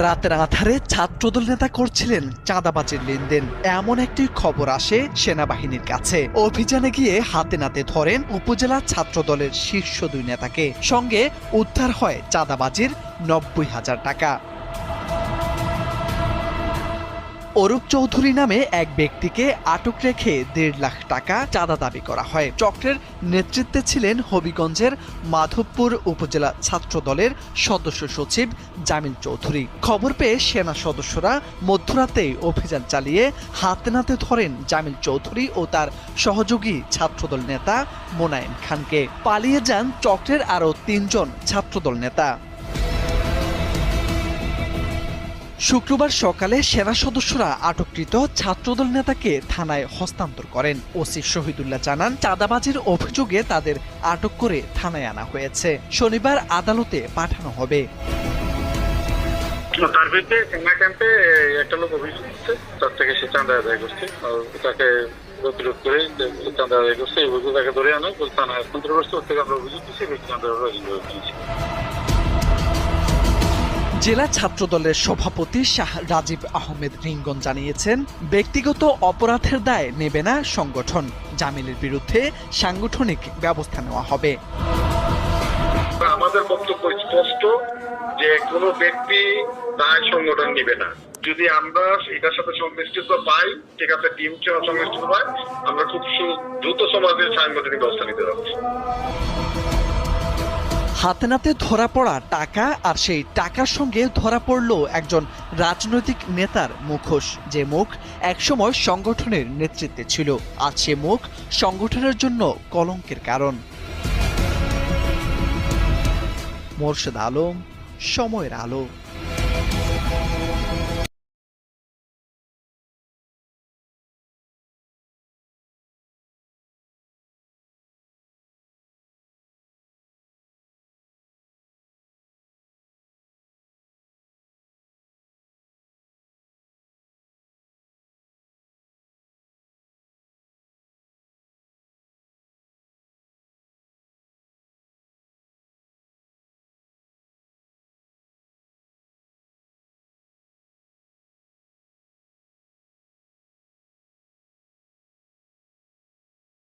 রাতের আধারে ছাত্রদল নেতা করছিলেন চাঁদাবাজির লেনদেন, এমন একটি খবর আসে সেনাবাহিনীর কাছে। অভিযানে গিয়ে হাতে নাতে ধরেন উপজেলা ছাত্রদলের শীর্ষ 2 নেতাকে। সঙ্গে উদ্ধার হয় চাঁদাবাজির 90,000 টাকা। অরূপ চৌধুরী নামে এক ব্যক্তিকে আটক রেখে 1.5 লাখ টাকা চাঁদা দাবি করা হয়। চক্রের নেতৃত্বে ছিলেন হবিগঞ্জের মাধবপুর উপজেলা ছাত্র দলের সদস্য সচিব জামিল চৌধুরী। খবর পেয়ে সেনা সদস্যরা মধ্যরাতেই অভিযান চালিয়ে হাতে নাতে ধরেন জামিল চৌধুরী ও তার সহযোগী ছাত্রদল নেতা মোনায়েম খানকে। পালিয়ে যান চক্রের আরও 3 জন ছাত্রদল নেতা। শুক্রবার সকালে সেনা সদস্যরা আটককৃত ছাত্রদল নেতাকে থানায় হস্তান্তর করেন। ওসি শহীদুল্লাহ জানান, চাঁদাবাজির অভিযোগে তাদের আটক করে থানায় আনা হয়েছে। শনিবার আদালতে পাঠানো হবে। তার বিরুদ্ধে সেনা ক্যাম্পে একটা লোক অভিযোগ করছে, তার থেকে সে চাঁদা আদায় করছে। তাকে প্রতিরোধ করে চাঁদা আদায় করছে, এই অভিযোগ তাকে ধরে আনা থানায় হস্তান্তর করছে। ওর থেকে আমরা অভিযোগ দিচ্ছি, চাঁদা দিয়েছি। জেলা ছাত্রদলের সভাপতি শাহ রাজীব আহমেদ রিঙ্গন জানিয়েছেন, ব্যক্তিগত অপরাধের দায় নেবে না সংগঠন। জামিলের বিরুদ্ধে সাংগঠনিক ব্যবস্থা নেওয়া হবে। আমাদের বক্তব্য স্পষ্ট যে কোনো ব্যক্তি দায় সংগঠন নেবে না। যদি আমরা এটার সাথে সংশ্লিষ্ট পাই, ঠিক আছে, টিম সংশ্লিষ্ট পাই, আমরা খুব দ্রুত সমাজের সাংগঠনিক ব্যবস্থা নিতে পারবো। হাতে নাতে ধরা পড়া টাকা, আর সেই টাকার সঙ্গে ধরা পড়ল একজন রাজনৈতিক নেতার মুখোশ, যে মুখ একসময় সংগঠনের নেতৃত্বে ছিল। আজ সে মুখ সংগঠনের জন্য কলঙ্কের কারণ। মোরশেদ আলম, সময়ের আলো।